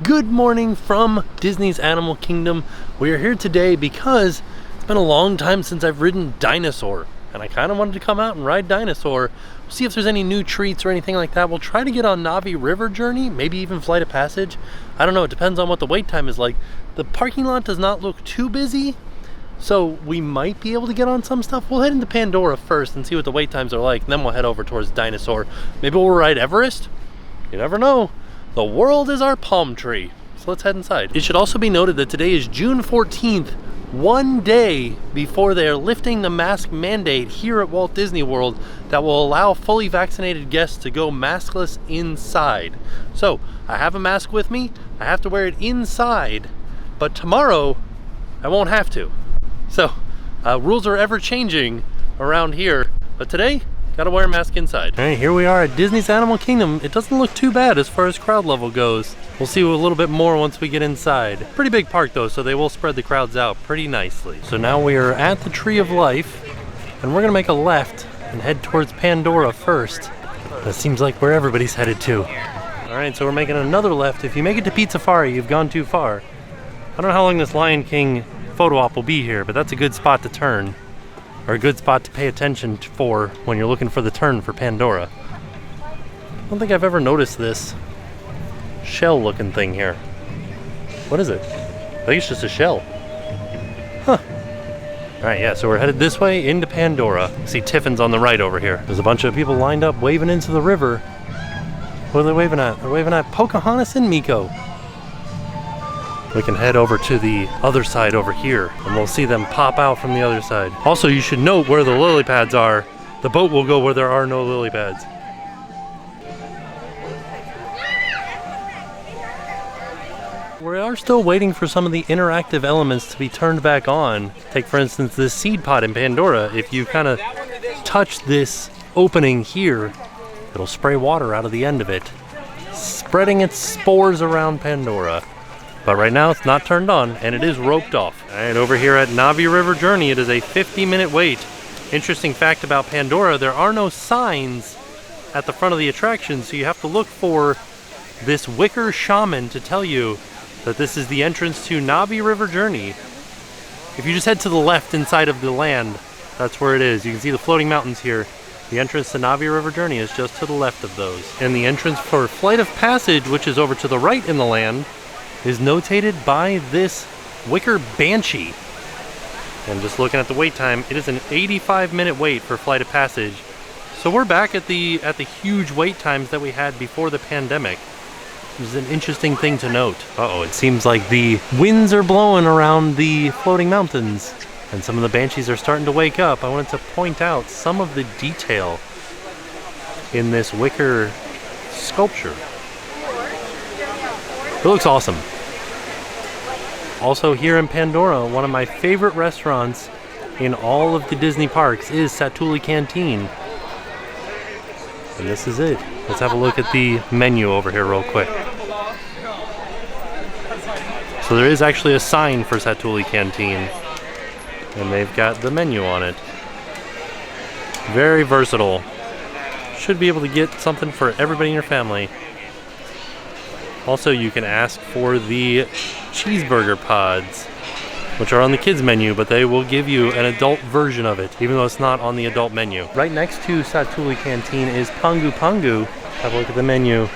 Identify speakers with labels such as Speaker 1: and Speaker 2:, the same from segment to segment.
Speaker 1: Good morning from Disney's Animal Kingdom. We are here today because it's been a long time since I've ridden Dinosaur, and I kind of wanted to come out and ride Dinosaur. We'll see if there's any new treats or anything like that. We'll try to get on Navi River Journey, maybe even Flight of Passage. I don't know, it depends on what the wait time is like. The parking lot does not look too busy, so we might be able to get on some stuff. We'll head into Pandora first and see what the wait times are like, and then we'll head over towards Dinosaur. Maybe we'll ride Everest? You never know. The world is our palm tree. So let's head inside. It should also be noted that today is June 14th, one day before they're lifting the mask mandate here at Walt Disney World that will allow fully vaccinated guests to go maskless inside. So I have a mask with me. I have to wear it inside, but tomorrow I won't have to. So rules are ever changing around here, but today gotta wear a mask inside. All right, here we are at Disney's Animal Kingdom. It doesn't look too bad as far as crowd level goes. We'll see a little bit more once we get inside. Pretty big park though, so they will spread the crowds out pretty nicely. So now we are at the Tree of Life, and we're gonna make a left and head towards Pandora first. That seems like where everybody's headed to. All right, so we're making another left. If you make it to Pizzafari, you've gone too far. I don't know how long this Lion King photo op will be here, but that's a good spot to turn. Or a good spot to pay attention for when you're looking for the turn for Pandora. I don't think I've ever noticed this shell looking thing here. What is it? I think it's just a shell. Huh. Alright, yeah, so we're headed this way into Pandora. See Tiffin's on the right over here. There's a bunch of people lined up waving into the river. What are they waving at? They're waving at Pocahontas and Miko. We can head over to the other side over here, and we'll see them pop out from the other side. Also, you should note where the lily pads are. The boat will go where there are no lily pads. We are still waiting for some of the interactive elements to be turned back on. Take, for instance, this seed pod in Pandora. If you kind of touch this opening here, it'll spray water out of the end of it, spreading its spores around Pandora. But right now it's not turned on, and it is roped off. All right, over here at Navi River Journey, it is a 50-minute wait. Interesting fact about Pandora, there are no signs at the front of the attraction, so you have to look for this wicker shaman to tell you that this is the entrance to Navi River Journey. If you just head to the left inside of the land, that's where it is. You can see the floating mountains here. The entrance to Navi River Journey is just to the left of those. And the entrance for Flight of Passage, which is over to the right in the land, is notated by this wicker banshee. And just looking at the wait time, it is an 85-minute wait for Flight of Passage. So we're back at the huge wait times that we had before the pandemic. This is an interesting thing to note. Uh-oh, it seems like the winds are blowing around the floating mountains, and some of the banshees are starting to wake up. I wanted to point out some of the detail in this wicker sculpture. It looks awesome. Also here in Pandora, one of my favorite restaurants in all of the Disney parks is Satuli Canteen. And this is it. Let's have a look at the menu over here real quick. So there is actually a sign for Satuli Canteen, and they've got the menu on it. Very versatile. Should be able to get something for everybody in your family. Also, you can ask for the cheeseburger pods, which are on the kids menu, but they will give you an adult version of it, even though it's not on the adult menu. Right next to Satuli Canteen is Pangu Pangu. Have a look at the menu.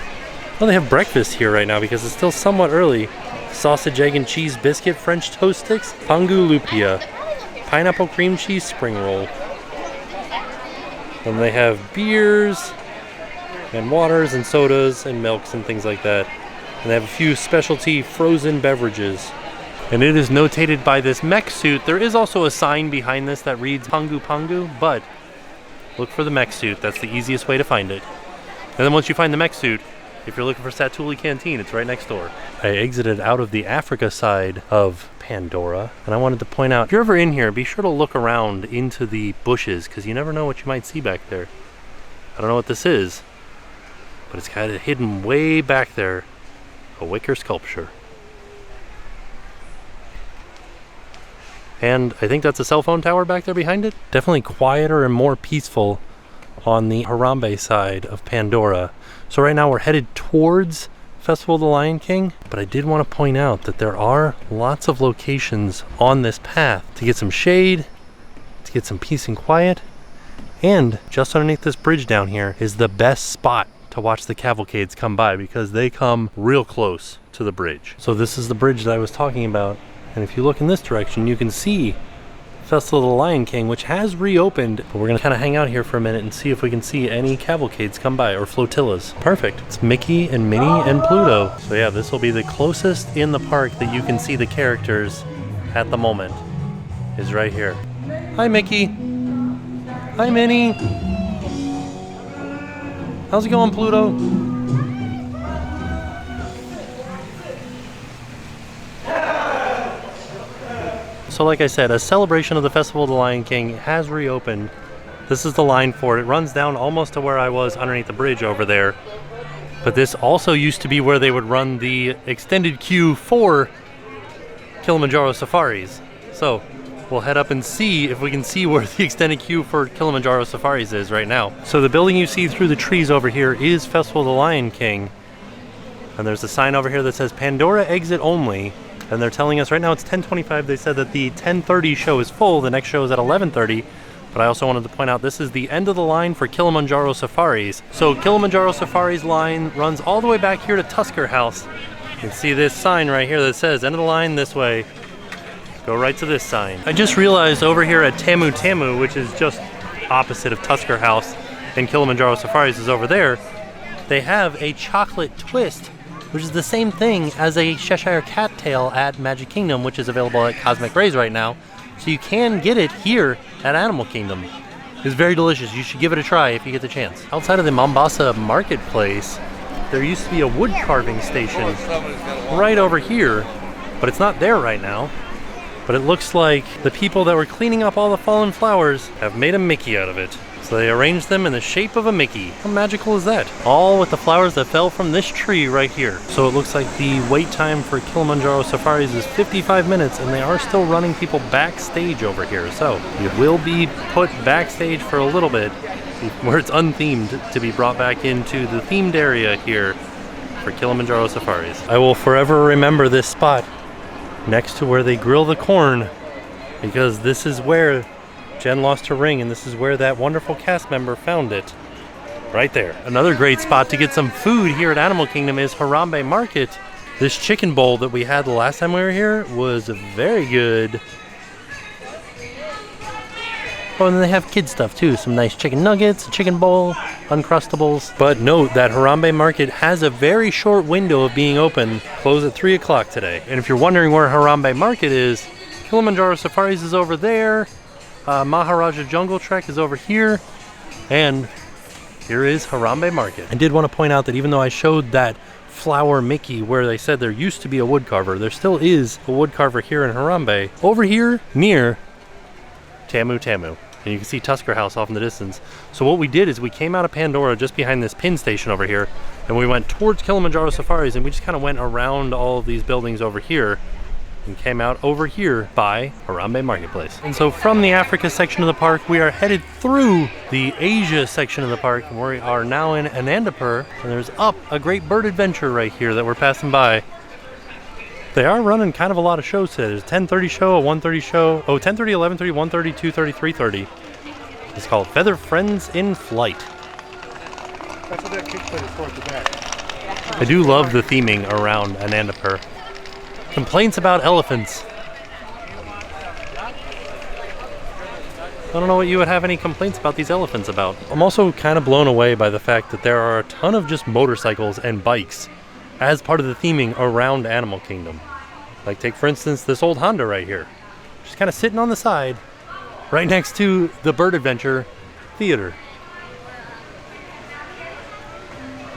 Speaker 1: Well, they have breakfast here right now because it's still somewhat early. Sausage, egg, and cheese biscuit, French toast sticks, Pangu Lupia, pineapple cream cheese spring roll. And they have beers and waters and sodas and milks and things like that. And they have a few specialty frozen beverages. And it is notated by this mech suit. There is also a sign behind this that reads Pangu Pangu, but look for the mech suit. That's the easiest way to find it. And then once you find the mech suit, if you're looking for Satuli Canteen, it's right next door. I exited out of the Africa side of Pandora, and I wanted to point out, if you're ever in here, be sure to look around into the bushes, because you never know what you might see back there. I don't know what this is, but it's kind of hidden way back there. A wicker sculpture. And I think that's a cell phone tower back there behind it. Definitely quieter and more peaceful on the Harambe side of Pandora. So right now we're headed towards Festival of the Lion King, but I did want to point out that there are lots of locations on this path to get some shade, to get some peace and quiet, and just underneath this bridge down here is the best spot to watch the cavalcades come by because they come real close to the bridge. So this is the bridge that I was talking about, and if you look in this direction you can see Festival of the Lion King, which has reopened, but we're gonna kind of hang out here for a minute and see if we can see any cavalcades come by or flotillas. Perfect. It's Mickey and Minnie and Pluto. So yeah, this will be the closest in the park that you can see the characters at the moment is right here. Hi Mickey. Hi Minnie. How's it going, Pluto? So like I said, a celebration of the Festival of the Lion King has reopened. This is the line for it. It runs down almost to where I was underneath the bridge over there. But this also used to be where they would run the extended queue for Kilimanjaro safaris. So we'll head up and see if we can see where the extended queue for Kilimanjaro safaris is right now. So the building you see through the trees over here is Festival of the Lion King. And there's a sign over here that says Pandora exit only. And they're telling us right now it's 10:25. They said that the 10:30 show is full. The next show is at 11:30. But I also wanted to point out this is the end of the line for Kilimanjaro safaris. So Kilimanjaro safaris line runs all the way back here to Tusker House. You can see this sign right here that says end of the line this way. Go right to this sign. I just realized over here at Tamu Tamu, which is just opposite of Tusker House and Kilimanjaro safaris is over there, they have a chocolate twist, which is the same thing as a Cheshire cattail at Magic Kingdom, which is available at Cosmic Rays right now. So you can get it here at Animal Kingdom. It's very delicious. You should give it a try if you get the chance. Outside of the Mombasa Marketplace, there used to be a wood carving station right over here, but it's not there right now. But it looks like the people that were cleaning up all the fallen flowers have made a Mickey out of it. So they arranged them in the shape of a Mickey. How magical is that? All with the flowers that fell from this tree right here. So it looks like the wait time for Kilimanjaro safaris is 55 minutes and they are still running people backstage over here. So you will be put backstage for a little bit where it's unthemed to be brought back into the themed area here for Kilimanjaro safaris. I will forever remember this spot next to where they grill the corn because this is where Jen lost her ring, and this is where that wonderful cast member found it. Right there. Another great spot to get some food here at Animal Kingdom is Harambe Market. This chicken bowl that we had the last time we were here was very good. Oh, and then they have kid stuff too. Some nice chicken nuggets, a chicken bowl, Uncrustables. But note that Harambe Market has a very short window of being open. Close at 3 o'clock today. And if you're wondering where Harambe Market is, Kilimanjaro Safaris is over there. Maharaja Jungle Trek is over here, and here is Harambe Market. I did want to point out that even though I showed that flower Mickey where they said there used to be a wood carver, there still is a wood carver here in Harambe. Over here near Tamu Tamu, and you can see Tusker House off in the distance. So what we did is we came out of Pandora just behind this pin station over here, and we went towards Kilimanjaro Safaris, and we just kind of went around all of these buildings over here and came out over here by Harambe Marketplace. And so from the Africa section of the park, we are headed through the Asia section of the park, and we are now in Anandapur, and there's up a great bird adventure right here that we're passing by. They are running kind of a lot of shows today. There's a 10:30 show, a 1:30 show, 10:30, 11:30, 1:30, 2:30, 3:30. It's called Feather Friends in Flight.
Speaker 2: That's what that kickplate is for at the back.
Speaker 1: I do love the theming around Anandapur. Complaints about elephants. I don't know what you would have any complaints about these elephants about. I'm also kind of blown away by the fact that there are a ton of just motorcycles and bikes as part of the theming around Animal Kingdom. Like take for instance this old Honda right here. Just kind of sitting on the side right next to the Bird Adventure Theater.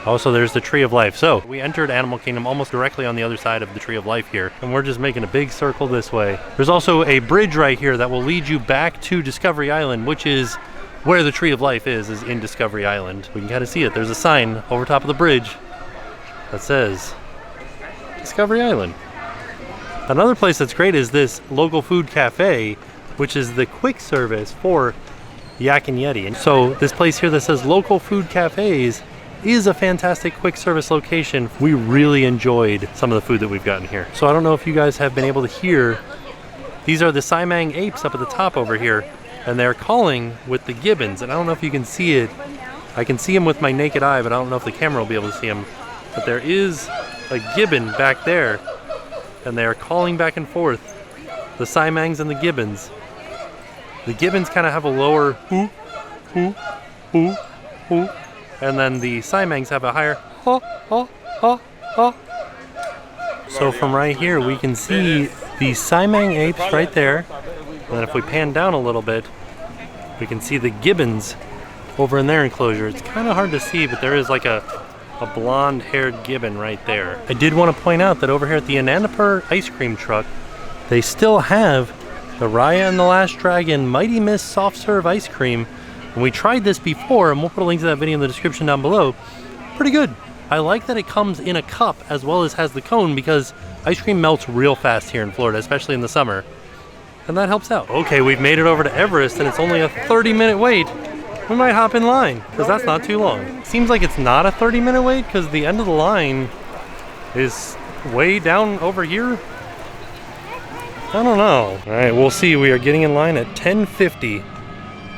Speaker 1: Also, there's the Tree of Life. So we entered Animal Kingdom almost directly on the other side of the Tree of Life here, and we're just making a big circle this way. There's also a bridge right here that will lead you back to Discovery Island, which is where the Tree of Life is in Discovery Island. We can kind of see it. There's a sign over top of the bridge that says Discovery Island. Another place that's great is this local food cafe, which is the quick service for Yak Yeti. And so this place here that says local food cafes is a fantastic quick service location. We really enjoyed some of the food that we've gotten here. So I don't know if you guys have been able to hear, these are the Simang apes up at the top over here, and they're calling with the gibbons. And I don't know if you can see it. I can see them with my naked eye, but I don't know if the camera will be able to see them. But there is a gibbon back there, and they are calling back and forth, the Simangs and the gibbons. The gibbons kind of have a lower hoo, hoo, hoo, hoo, and then the Simangs have a higher ha, ha, ha, ha. So from right here we can see the Simang apes right there, and then if we pan down a little bit, we can see the gibbons over in their enclosure. It's kind of hard to see, but there is like a blonde-haired gibbon right there. I did want to point out that over here at the Anandapur ice cream truck, they still have the Raya and the Last Dragon Mighty Miss soft serve ice cream. And we tried this before, and we'll put a link to that video in the description down below. Pretty good. I like that it comes in a cup as well as has the cone, because ice cream melts real fast here in Florida, especially in the summer. And that helps out. Okay, we've made it over to Everest, and it's only a 30-minute wait. We might hop in line, because that's not too long. Seems like it's not a 30-minute wait, because the end of the line is way down over here. I don't know. All right, we'll see. We are getting in line at 10:50.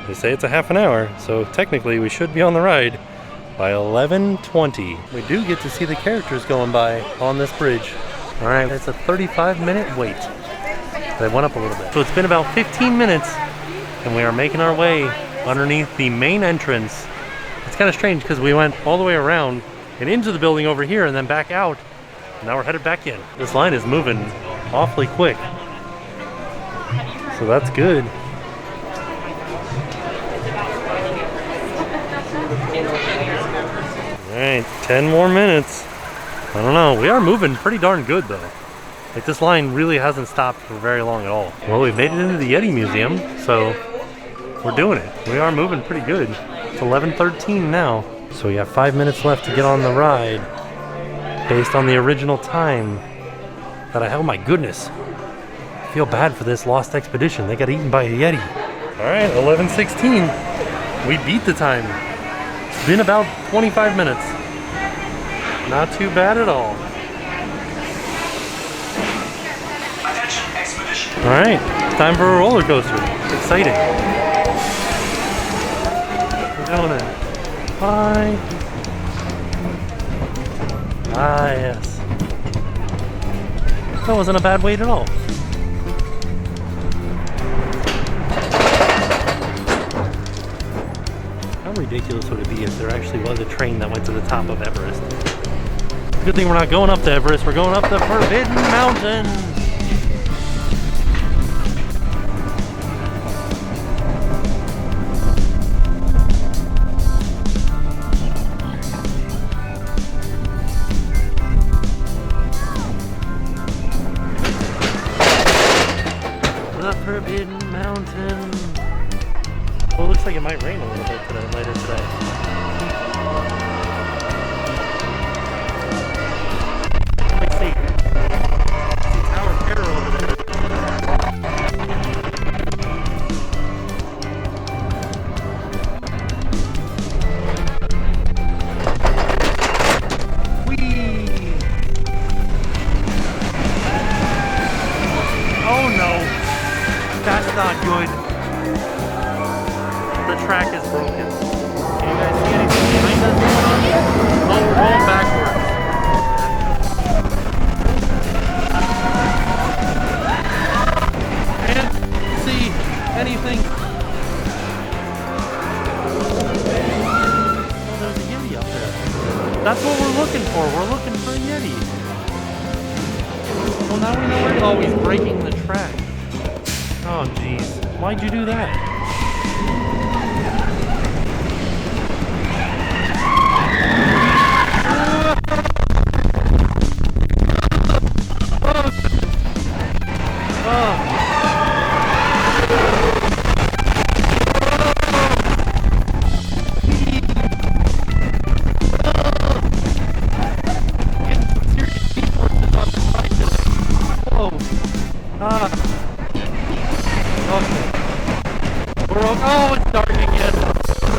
Speaker 1: They say it's a half an hour, so technically we should be on the ride by 11:20. We do get to see the characters going by on this bridge. All right, it's a 35-minute wait. They went up a little bit. So it's been about 15 minutes, and we are making our way underneath the main entrance. It's kind of strange because we went all the way around and into the building over here and then back out. Now we're headed back in. This line is moving awfully quick, so that's good. All right, 10 more minutes. I don't know. We are moving pretty darn good though. Like, this line really hasn't stopped for very long at all. Well, we've made it into the Yeti Museum, so we're doing it. We are moving pretty good. It's 11:13 now. So we have 5 minutes left to get on the ride based on the original time that oh my goodness. I feel bad for this lost expedition. They got eaten by a Yeti. All right, 11:16. We beat the time. It's been about 25 minutes. Not too bad at all. All right, time for a roller coaster. It's exciting. We're going in. Bye. Ah, yes. That wasn't a bad wait at all. How ridiculous would it be if there actually was a train that went to the top of Everest? Good thing we're not going up to Everest, we're going up the Forbidden Mountain. Forbidden Mountain. Well, it looks like it might rain a little bit today, later today. Let's see. Tower Terror over there. Whee! Oh no! That's not good. The track is broken. Can you guys see anything behind us going on? Oh, we're going backwards. Can't see anything. Oh, there's a Yeti up there. That's what we're looking for. We're looking for a Yeti. Well, now we know where. Oh, he's breaking the track. Oh, jeez. Why'd you do that? Oh, it's dark again. Oh,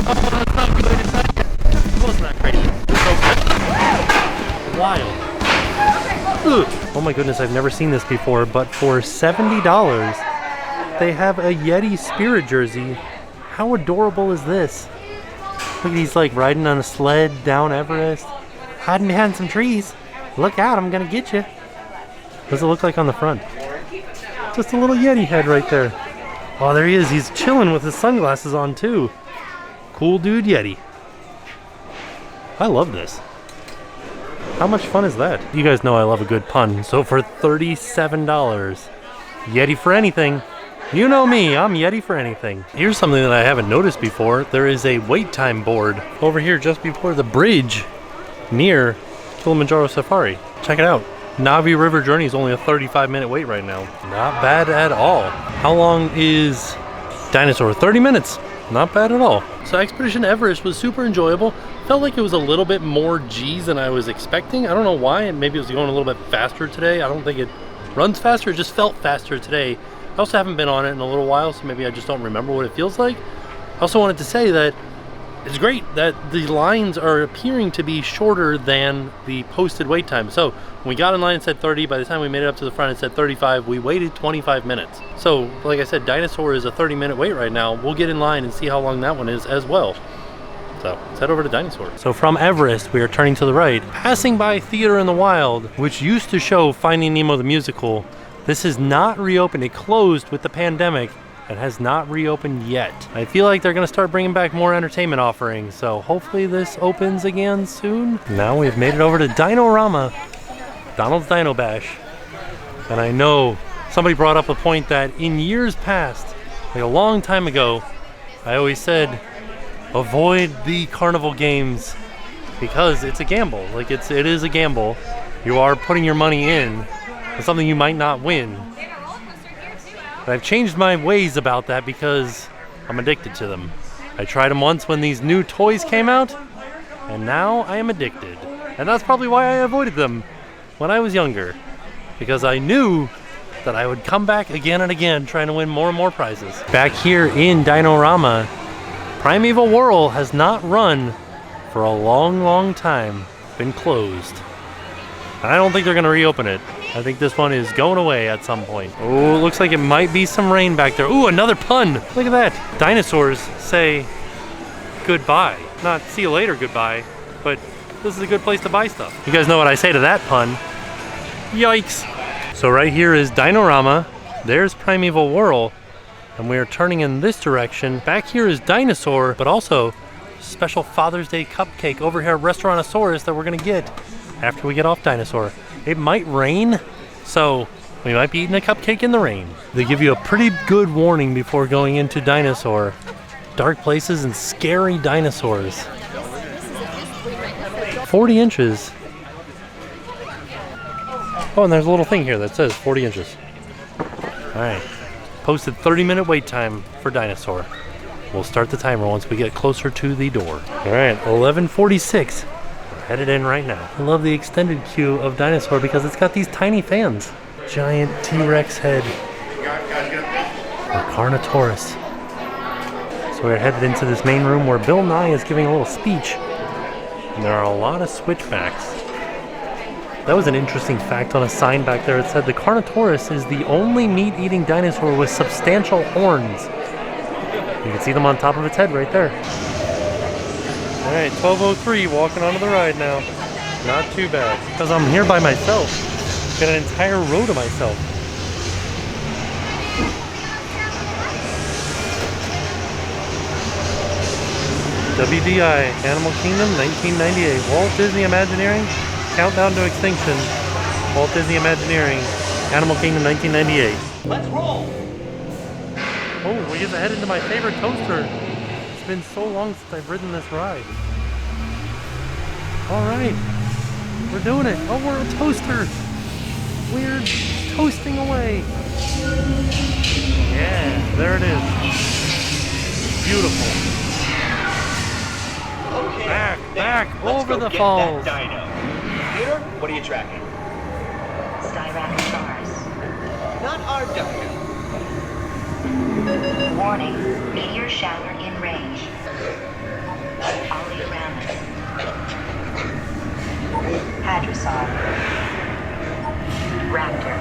Speaker 1: that's not good. It's not good. It wasn't that crazy. wild. Ugh. Oh my goodness, I've never seen this before, but for $70, they have a Yeti spirit jersey. How adorable is this? Look at he's like riding on a sled down Everest, hiding behind some trees. Look out, I'm gonna get you. What does it look like on the front? Just a little Yeti head right there. Oh, there he is. He's chilling with his sunglasses on too. Cool dude Yeti. I love this. How much fun is that? You guys know I love a good pun. So for $37, Yeti for anything. You know me, I'm Yeti for anything. Here's something that I haven't noticed before. There is a wait time board over here just before the bridge near Kilimanjaro Safari. Check it out. Navi River Journey is only a 35-minute wait right now. Not bad at all. How long is Dinosaur? 30 minutes. Not bad at all. So Expedition Everest was super enjoyable. Felt like it was a little bit more G's than I was expecting. I don't know why. Maybe it was going a little bit faster today. I don't think it runs faster. It just felt faster today. I also haven't been on it in a little while, so maybe I just don't remember what it feels like. I also wanted to say that it's great that the lines are appearing to be shorter than the posted wait time. So when we got in line, it said 30. By the time we made it up to the front, it said 35. We waited 25 minutes. So like I said, Dinosaur is a 30-minute wait right now. We'll get in line and see how long that one is as well. So let's head over to Dinosaur. So from Everest, we are turning to the right, passing by Theater in the Wild, which used to show Finding Nemo the musical. This is not reopened. It closed with the pandemic and has not reopened yet. I feel like they're gonna start bringing back more entertainment offerings, so hopefully this opens again soon. Now we've made it over to Dinorama, Donald's Dino Bash. And I know somebody brought up a point that in years past, like a long time ago, I always said, avoid the carnival games because it's a gamble. Like it is a gamble. You are putting your money in something you might not win. But I've changed my ways about that because I'm addicted to them. I tried them once when these new toys came out, and now I am addicted. And that's probably why I avoided them when I was younger, because I knew that I would come back again and again trying to win more and more prizes. Back here in Dinorama, Primeval Whirl has not run for a long time. Been closed. And I don't think they're gonna reopen it. I think this one is going away at some point. Oh, looks like it might be some rain back there. Ooh, another pun. Look at that. Dinosaurs say goodbye. Not see you later goodbye, but this is a good place to buy stuff. You guys know what I say to that pun. Yikes. So right here is Dinorama. There's Primeval Whirl. And we are turning in this direction. Back here is Dinosaur, but also special Father's Day cupcake over here at Restaurantosaurus that we're gonna get after we get off Dinosaur. It might rain, so we might be eating a cupcake in the rain. They give you a pretty good warning before going into Dinosaur. Dark places and scary dinosaurs. 40 inches. Oh, and there's a little thing here that says 40 inches. All right, posted 30-minute wait time for Dinosaur. We'll start the timer once we get closer to the door. All right, 11:46. Headed in right now. I love the extended queue of Dinosaur because it's got these tiny fans. Giant T-Rex head. Or Carnotaurus. So we're headed into this main room where Bill Nye is giving a little speech. And there are a lot of switchbacks. That was an interesting fact on a sign back there. It said the Carnotaurus is the only meat-eating dinosaur with substantial horns. You can see them on top of its head right there. All right, 12:03, walking onto the ride now. Not too bad, because I'm here by myself. Got an entire row to myself. WDI, Animal Kingdom, 1998. Walt Disney Imagineering, Countdown to Extinction. Walt Disney Imagineering, Animal Kingdom, 1998.
Speaker 3: Let's roll!
Speaker 1: Oh, we get to head into my favorite toaster. It's been so long since I've ridden this ride. All right, we're doing it. Oh, we're a toaster. We're toasting away. Yeah, there it is. Beautiful.
Speaker 3: Okay,
Speaker 1: Back,
Speaker 3: let's
Speaker 1: over
Speaker 3: go
Speaker 1: the
Speaker 3: get
Speaker 1: falls.
Speaker 3: That dino. Peter, what are you tracking?
Speaker 4: Styracosaurus.
Speaker 3: Not our dino.
Speaker 4: Warning, meteor shower in range. All around us. Hadrosaur. Raptor.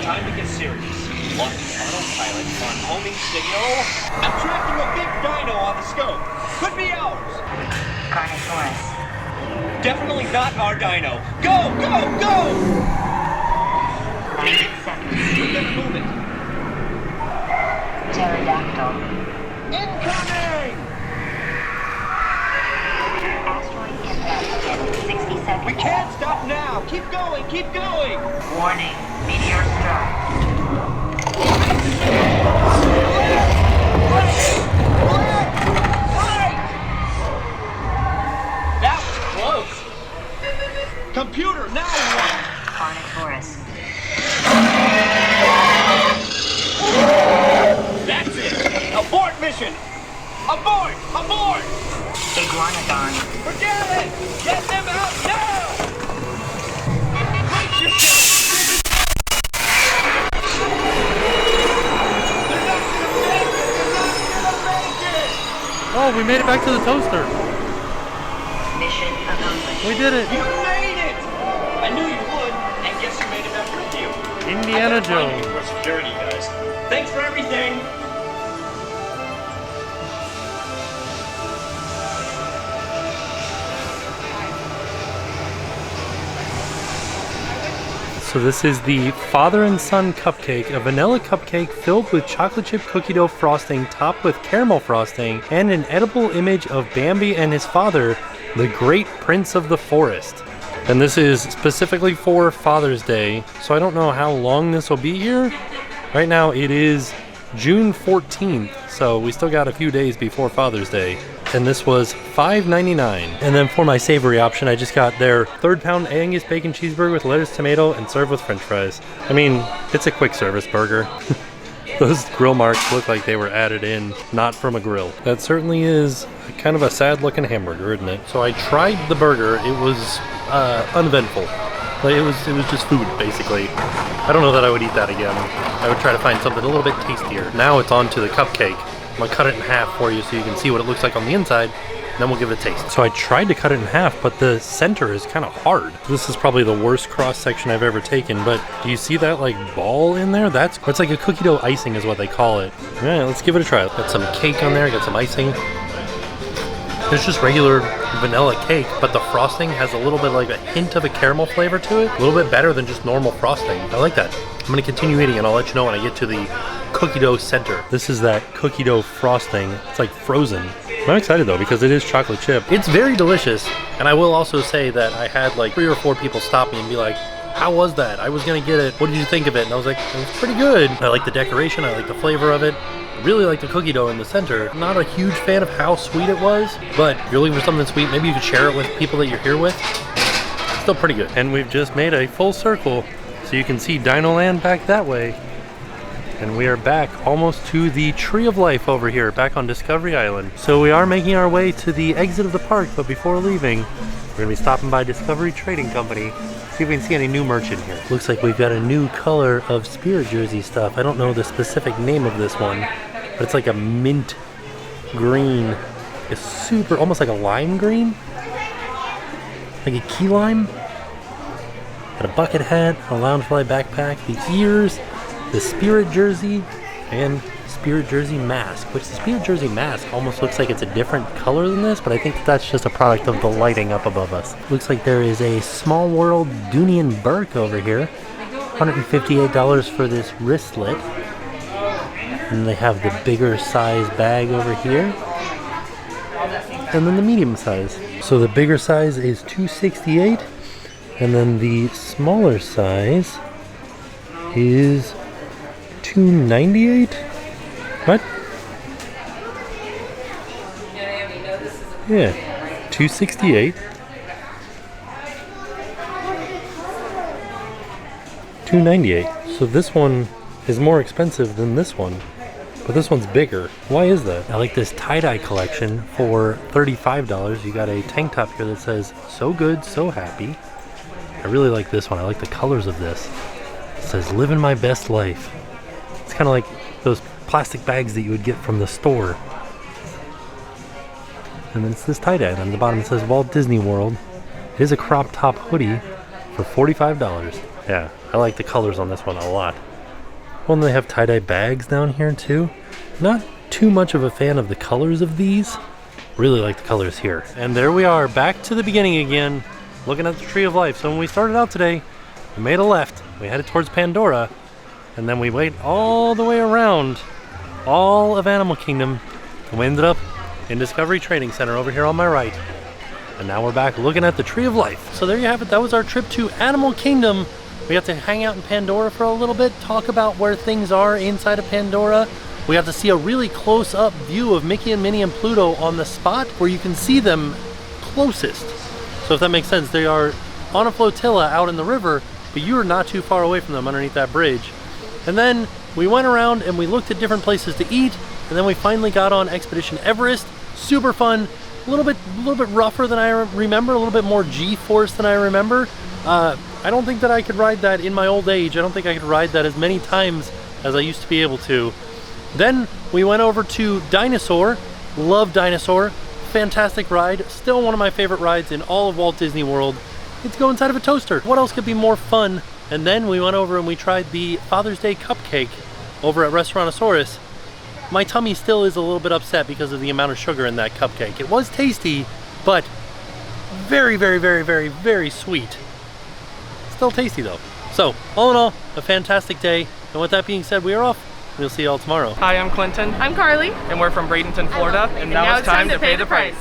Speaker 3: Time to get serious. Launching autopilot on homing signal. I'm tracking a big dino on the scope. Could be ours.
Speaker 4: Carnotaurus.
Speaker 3: Definitely not our dino. Go, go, go!
Speaker 4: 90 seconds.
Speaker 3: We better move it.
Speaker 4: Pterodactyl.
Speaker 3: Incoming!
Speaker 4: Asteroid impact in 60 seconds.
Speaker 3: We can't stop now. Keep going, keep going.
Speaker 4: Warning. Meteor strike.
Speaker 3: That was close. Computer, now what?
Speaker 4: Carnotaurus.
Speaker 3: That's it. Abort mission. Abort, abort.
Speaker 4: Iguanodon.
Speaker 3: Forget it. Get them out now. Brace yourself. They're not gonna make it. They're not gonna make it.
Speaker 1: Oh, we made it back to the toaster.
Speaker 4: Mission accomplished.
Speaker 1: We did it.
Speaker 3: You made it. I knew you would. And guess who made it back with you?
Speaker 1: Indiana Jones.
Speaker 3: For security, guys. Thanks for everything.
Speaker 1: So this is the father and son cupcake, a vanilla cupcake filled with chocolate chip cookie dough frosting topped with caramel frosting and an edible image of Bambi and his father, the great prince of the forest. And this is specifically for Father's Day, so I don't know how long this will be here. Right now it is June 14th, so we still got a few days before Father's Day. And this was $5.99. And then for my savory option, I just got their 3rd-pound Angus bacon cheeseburger with lettuce, tomato, and served with french fries. I mean, it's a quick service burger. Those grill marks look like they were added in, not from a grill. That certainly is kind of a sad-looking hamburger, isn't it? So I tried the burger. It was uneventful. Like, it was just food, basically. I don't know that I would eat that again. I would try to find something a little bit tastier. Now it's on to the cupcake. I'm gonna cut it in half for you so you can see what it looks like on the inside, and then we'll give it a taste. So I tried to cut it in half, but the center is kind of hard. This is probably the worst cross section I've ever taken, but do you see that like ball in there? It's like a cookie dough icing is what they call it. All right, let's give it a try. Got some cake on there, got some icing. It's just regular vanilla cake, but the frosting has a little bit like a hint of a caramel flavor to it. A little bit better than just normal frosting. I like that. I'm gonna continue eating and I'll let you know when I get to the cookie dough center. This is that cookie dough frosting. It's like frozen. I'm excited though because it is chocolate chip. It's very delicious, and I will also say that I had like 3 or 4 people stop me and be like, how was that? I was gonna get it. What did you think of it? And I was like, it was pretty good. I like the decoration. I like the flavor of it. I really like the cookie dough in the center. I'm not a huge fan of how sweet it was, but if you're looking for something sweet, maybe you could share it with people that you're here with. It's still pretty good. And we've just made a full circle so you can see Dino Land back that way. And we are back almost to the Tree of Life over here, back on Discovery Island. So we are making our way to the exit of the park, but before leaving, we're gonna be stopping by Discovery Trading Company, see if we can see any new merch in here. Looks like we've got a new color of Spirit Jersey stuff. I don't know the specific name of this one, but it's like a mint green. It's super, almost like a lime green, like a key lime. Got a bucket hat, a Loungefly backpack, the ears, the Spirit Jersey, and Spirit Jersey mask, which the Spirit Jersey mask almost looks like it's a different color than this, but I think that's just a product of the lighting up above us. Looks like there is a Small World Dunian Burke over here. $158 for this wristlet. And they have the bigger size bag over here. And then the medium size. So the bigger size is $268, and then the smaller size is $298. What? Yeah, $268. $298. So this one is more expensive than this one, but this one's bigger. Why is that? I like this tie-dye collection for $35. You got a tank top here that says "So good, so happy." I really like this one. I like the colors of this. It says "Living my best life." It's kind of like those plastic bags that you would get from the store. And then it's this tie-dye. And on the bottom it says Walt Disney World. It is a crop top hoodie for $45. Yeah, I like the colors on this one a lot. Well, and they have tie-dye bags down here too. Not too much of a fan of the colors of these. Really like the colors here. And there we are, back to the beginning again, looking at the Tree of Life. So when we started out today, we made a left. We headed towards Pandora, and then we went all the way around all of Animal Kingdom, and we ended up in Discovery Training Center over here on my right. And now we're back looking at the Tree of Life. So there you have it. That was our trip to Animal Kingdom. We got to hang out in Pandora for a little bit, talk about where things are inside of Pandora. We got to see a really close-up view of Mickey and Minnie and Pluto on the spot where you can see them closest. So if that makes sense, they are on a flotilla out in the river, but you are not too far away from them underneath that bridge. And then we went around and we looked at different places to eat, and then we finally got on Expedition Everest. Super fun, a little bit rougher than I remember, a little bit more G-force than I remember. I don't think that I could ride that in my old age. I don't think I could ride that as many times as I used to be able to. Then we went over to Dinosaur. Love Dinosaur. Fantastic ride. Still one of my favorite rides in all of Walt Disney World. It's go inside of a toaster. What else could be more fun? And then we went over and we tried the Father's Day cupcake over at Restaurantosaurus. My tummy still is a little bit upset because of the amount of sugar in that cupcake. It was tasty, but very, very, very, very, very sweet. Still tasty though. So, all in all, a fantastic day. And with that being said, we are off. We'll see you all tomorrow.
Speaker 5: Hi, I'm Clinton.
Speaker 6: I'm Carly.
Speaker 5: And we're from Bradenton, Florida. And now it's time to pay the price.